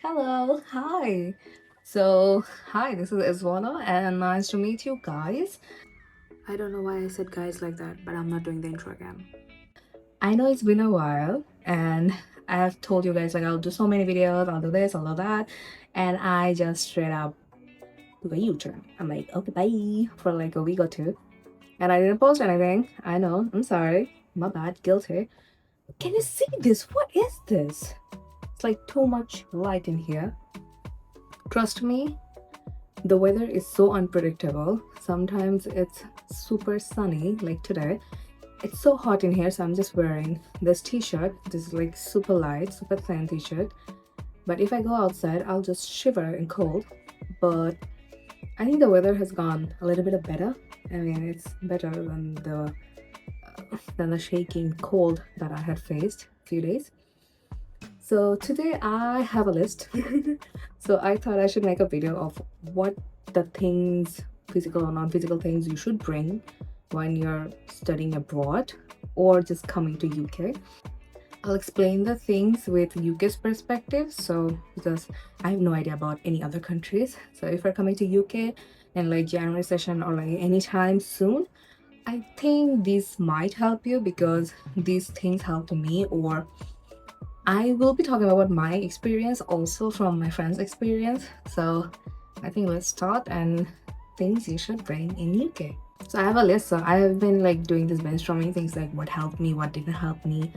Hello, hi. Hi, this is Iswana, and nice to meet you guys. I don't know why I said guys like that, but I'm not doing the intro again. I know it's been a while, and I have told you guys like I'll do so many videos, I'll do this, I'll do that, and I just straight up took a U-turn. I'm like, okay, bye for like a week or two, and I didn't post anything. I know, I'm sorry, my bad, guilty. Can you see this? What is this? It's like too much light in here. Trust me, the weather is so unpredictable. Sometimes it's super sunny, like today. It's so hot in here, so I'm just wearing this t-shirt. This is like super light, super thin t-shirt. But if I go outside, I'll just shiver in cold. But I think the weather has gone a little bit better. I mean, it's better than the shaking cold that I had faced a few days. So today I have a list. So I thought I should make a video of what the things, physical or non-physical things you should bring when you're studying abroad or just coming to UK. I'll explain the things with UK's perspective. So because I have no idea about any other countries. So if you're coming to UK in like January session or like anytime soon, I think this might help you because these things helped me, or I will be talking about my experience also from my friend's experience. So I think let's start and things you should bring in UK. So I have a list. So I have been like doing this brainstorming things like what helped me, what didn't help me.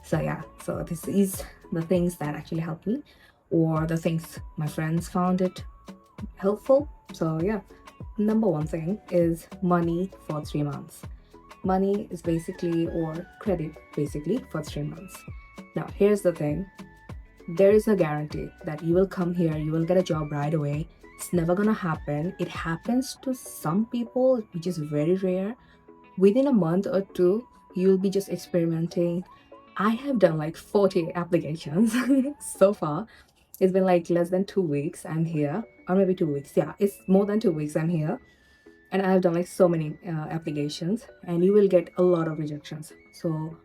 So yeah, so this is the things that actually helped me or the things my friends found it helpful. So yeah, number one thing is money for 3 months. Money is basically or credit basically for 3 months. Now here's the thing, there is no guarantee that you will come here, you will get a job right away. It's never gonna happen. It happens to some people, which is very rare. Within a month or two, you'll be just experimenting. I have done like 40 applications so far. It's been like less than 2 weeks I'm here, or maybe 2 weeks. Yeah, it's more than 2 weeks I'm here. And I've done like so many applications, and you will get a lot of rejections. So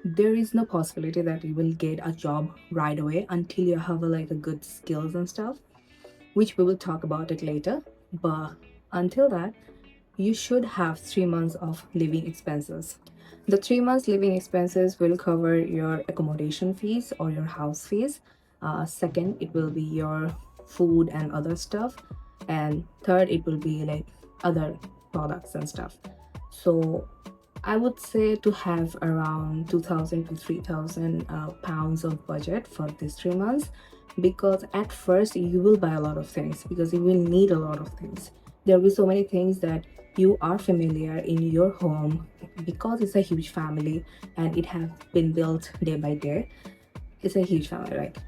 there is no possibility that you will get a job right away until you have like a good skills and stuff, which we will talk about it later. But until that, you should have 3 months of living expenses. The 3 months living expenses will cover your accommodation fees or your house fees. Second, it will be your food and other stuff. And third, it will be like other products and stuff. So I would say to have around 2,000 to 3,000 pounds of budget for these 3 months, because at first you will buy a lot of things because you will need a lot of things. There will be so many things that you are familiar in your home because it's a huge family and it has been built day by day. It's a huge family, right?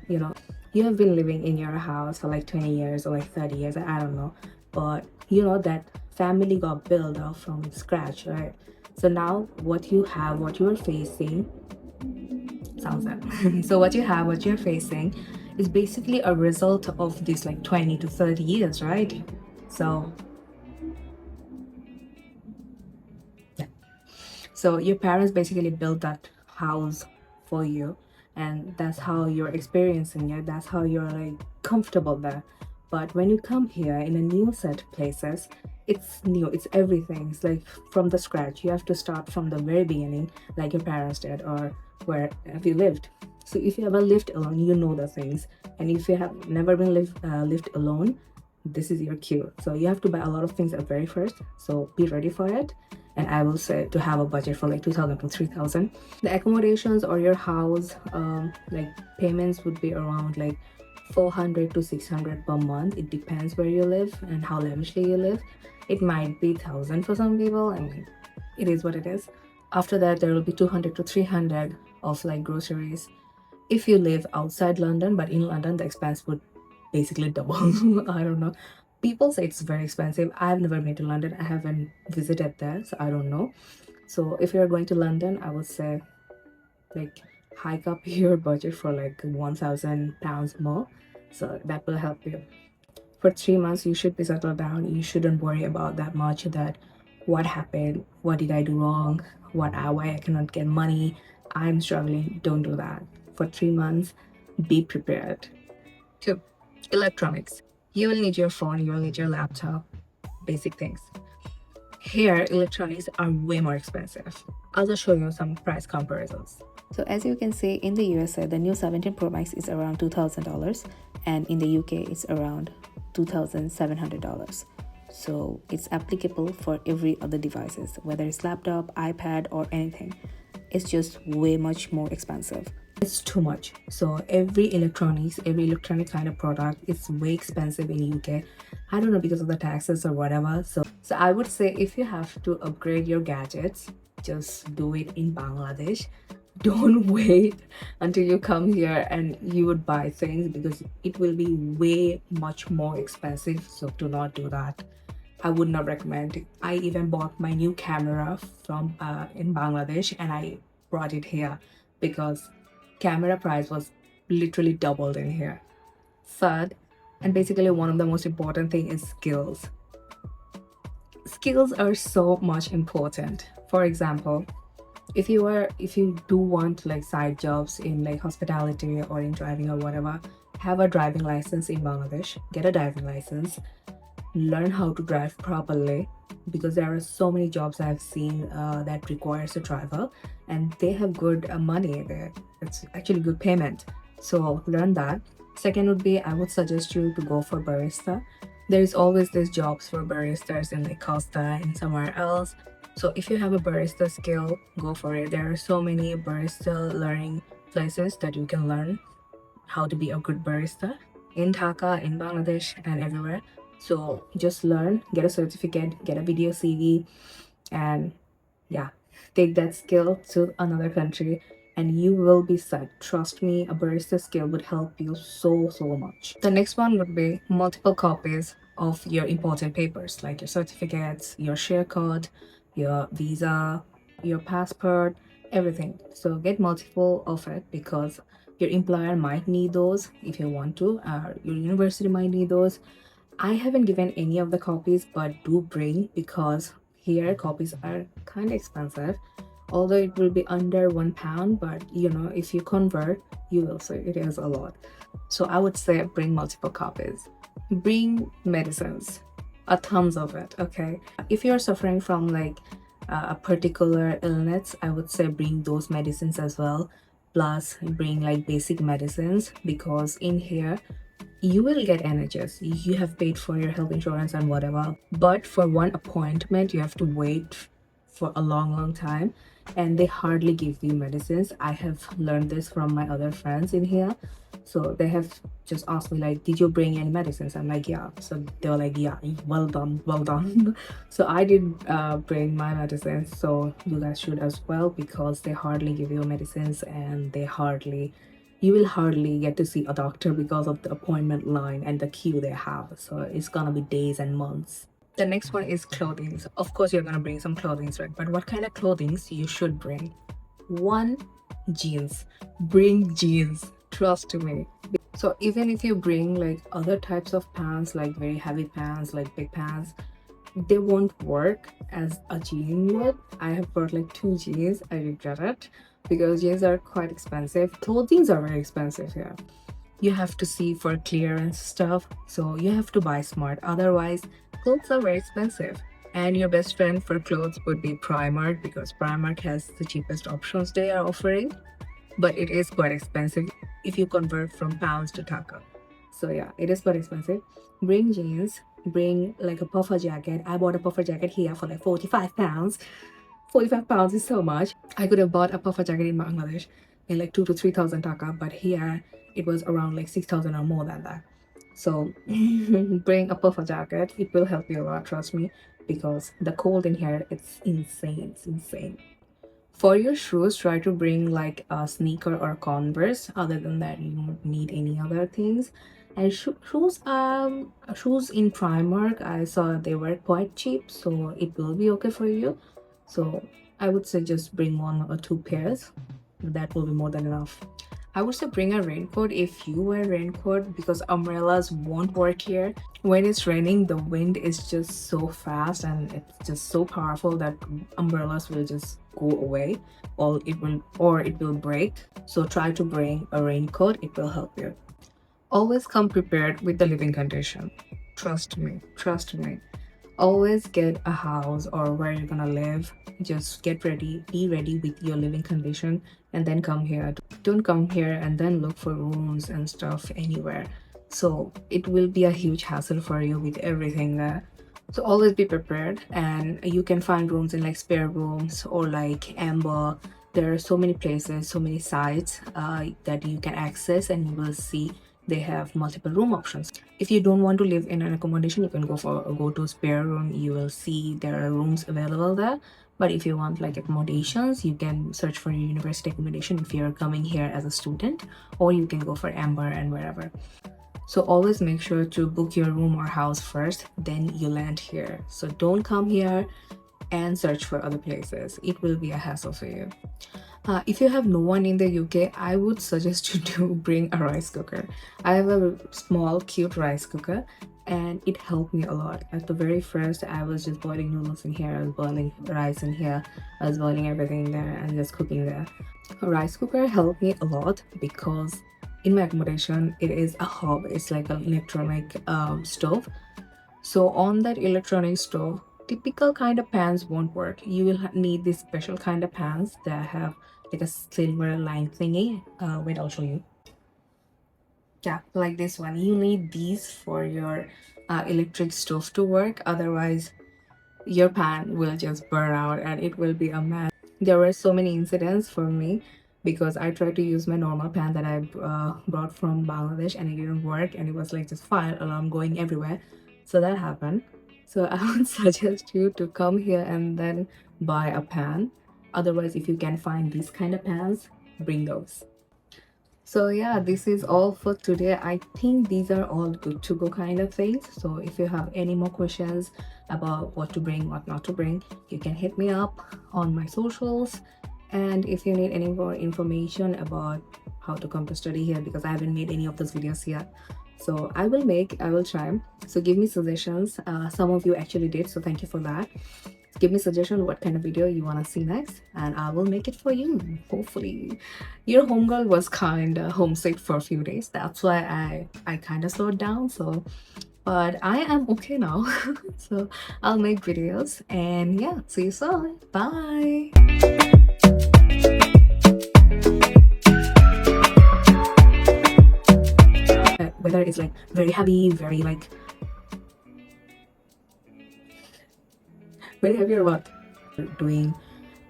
You have been living in your house for like 20 years or like 30 years, I don't know, but you know that family got built up from scratch, right? So now what you have, what you are facing, sounds that. So what you have, what you're facing is basically a result of this like 20 to 30 years, right? So yeah. So your parents basically built that house for you, and that's how you're experiencing it. That's how you're like comfortable there. But when you come here in a new set of places, it's new. It's everything. It's like from the scratch. You have to start from the very beginning, like your parents did, or where have you lived. So if you ever lived alone, you know the things. And if you have never been lived alone, this is your cue. So you have to buy a lot of things at very first. So be ready for it. And I will say to have a budget for like 2,000 to 3,000. The accommodations or your house, like payments would be around like 400 to 600 per month. It depends where you live and how lavishly you live. It might be 1,000 for some people. I mean, it is what it is. After that, there will be 200 to 300 of like groceries. If you live outside London, but in London, the expense would basically double. I don't know. People say it's very expensive. I've never been to London. I haven't visited there, so I don't know. So if you're going to London, I would say like hike up your budget for like 1,000 pounds more. So that will help you. For 3 months, you should be settled down. You shouldn't worry about that much that what happened, what did I do wrong, why I cannot get money, I'm struggling. Don't do that. For 3 months, be prepared Two, electronics. You will need your phone, you will need your laptop, basic things. Here, electronics are way more expensive. I'll just show you some price comparisons. So as you can see, in the USA, the new 17 Pro Max is around $2,000, and in the UK, it's around $2,700. So it's applicable for every other devices, whether it's laptop, iPad, or anything. It's just way much more expensive. It's too much. So every electronic kind of product is way expensive in UK. I don't know, because of the taxes or whatever. So I would say if you have to upgrade your gadgets, just do it in Bangladesh. Don't wait until you come here and you would buy things, because it will be way much more expensive. So do not do that. I would not recommend it. I even bought my new camera from in Bangladesh, and I brought it here because camera price was literally doubled in here. Third, and basically one of the most important thing, is skills. Skills are so much important. For example, if you do want like side jobs in like hospitality or in driving or whatever, have a driving license in Bangladesh. Get a driving license, learn how to drive properly, because there are so many jobs I've seen that requires a driver, and they have good money there. It's actually good payment, so learn that. Second would be, I would suggest you to go for barista. There is always these jobs for baristas in like Costa and somewhere else. So if you have a barista skill, go for it. There are so many barista learning places that you can learn how to be a good barista in Dhaka, in Bangladesh, and everywhere. So just learn, get a certificate, get a video CV, and yeah, take that skill to another country, and you will be set. Trust me, a barista skill would help you so much. The next one would be multiple copies of your important papers, like your certificates, your share code, your visa, your passport, everything. So get multiple of it, because your employer might need those if you want to, your university might need those. I haven't given any of the copies, but do bring, because here copies are kind of expensive. Although it will be under £1, but you know, if you convert, you will see it is a lot. So I would say bring multiple copies. Bring medicines, a tons of it, okay? If you're suffering from like a particular illness, I would say bring those medicines as well. Plus, bring like basic medicines, because in here you will get NHS. You have paid for your health insurance and whatever. But for one appointment, you have to wait for a long time, and they hardly give you medicines. I have learned this from my other friends in here. So they have just asked me like, did you bring any medicines? I'm like, yeah. So they were like, yeah, well done, well done. So I did bring my medicines. So you guys should as well, because they hardly give you medicines, and you will hardly get to see a doctor because of the appointment line and the queue they have. So it's gonna be days and months. The next one is clothing. Of course, you're gonna bring some clothing, right? But what kind of clothing you should bring? One, jeans. Bring jeans. Trust me. So even if you bring like other types of pants, like very heavy pants, like big pants, they won't work as a jean would. I have brought like 2 jeans. I regret it, because jeans are quite expensive. Clothings are very expensive here. You have to see for clearance stuff, so you have to buy smart. Otherwise, clothes are very expensive. And your best friend for clothes would be Primark, because Primark has the cheapest options they are offering, but it is quite expensive if you convert from pounds to taka. So yeah, it is quite expensive. Bring jeans, bring like a puffer jacket. I bought a puffer jacket here for like £45. £45 is so much. I could have bought a puffer jacket in Bangladesh in like 2 to 3,000 taka, but here it was around like 6,000 or more than that. So bring a puffer jacket. It will help you a lot, trust me, because the cold in here, it's insane. It's insane. For your shoes, try to bring like a sneaker or Converse. Other than that, you don't need any other things. And shoes in Primark, I saw they were quite cheap, so it will be okay for you. So I would say just bring 1 or 2 pairs. That will be more than enough. I would say bring a raincoat if you wear raincoat, because umbrellas won't work here. When it's raining, the wind is just so fast and it's just so powerful that umbrellas will just go away, or it will break. So try to bring a raincoat. It will help you. Always come prepared with the living condition. Trust me. Always get a house or where you're gonna live. Just get ready, be ready with your living condition, and then come here. Don't come here and then look for rooms and stuff anywhere. So it will be a huge hassle for you with everything there. So always be prepared, and you can find rooms in like spare rooms or like Amber. There are so many places, so many sites that you can access, and you will see they have multiple room options. If you don't want to live in an accommodation, you can go to a spare room. You will see there are rooms available there. But if you want like accommodations, you can search for your university accommodation if you're coming here as a student, or you can go for Amber and wherever. So always make sure to book your room or house first, then you land here. So don't come here and search for other places. It will be a hassle for you. If you have no one in the UK, I would suggest you to bring a rice cooker. I have a small cute rice cooker and it helped me a lot. At the very first, I was just boiling noodles in here, I was boiling rice in here, I was boiling everything there and just cooking there. A rice cooker helped me a lot because in my accommodation, it is a hob. It's like an electronic stove. So on that electronic stove, typical kind of pans won't work. You will need this special kind of pans that have like a silver line thingy. Wait, I'll show you. Yeah, like this one. You need these for your electric stove to work. Otherwise, your pan will just burn out and it will be a mess. There were so many incidents for me because I tried to use my normal pan that I brought from Bangladesh and it didn't work, and it was like just fire alarm going everywhere. So that happened. So I would suggest you to come here and then buy a pan. Otherwise, if you can find these kind of pans, bring those. So yeah, this is all for today. I think these are all good to go kind of things. So if you have any more questions about what to bring, what not to bring, you can hit me up on my socials. And if you need any more information about how to come to study here, because I haven't made any of those videos yet, so I will try. So give me suggestions. Some of you actually did, so thank you for that. Give me suggestion what kind of video you want to see next, and I will make it for you, hopefully. Your homegirl was kind of homesick for a few days. That's why I kind of slowed down. So but I am okay now. So I'll make videos, and yeah, see you soon. Bye. Whether it's like very heavy, very heavy or what? Doing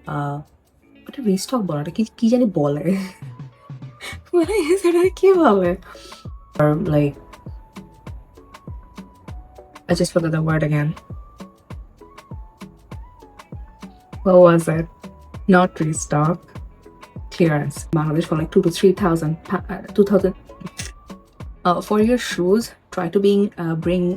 what a restock বলাটা কি জানি বলে মানে সেটা কি বলে, or like I just forgot the word again. What was it? Not restock, clearance. Bangladesh for like 2,000 to 3,000 2,000. For your shoes, try to bring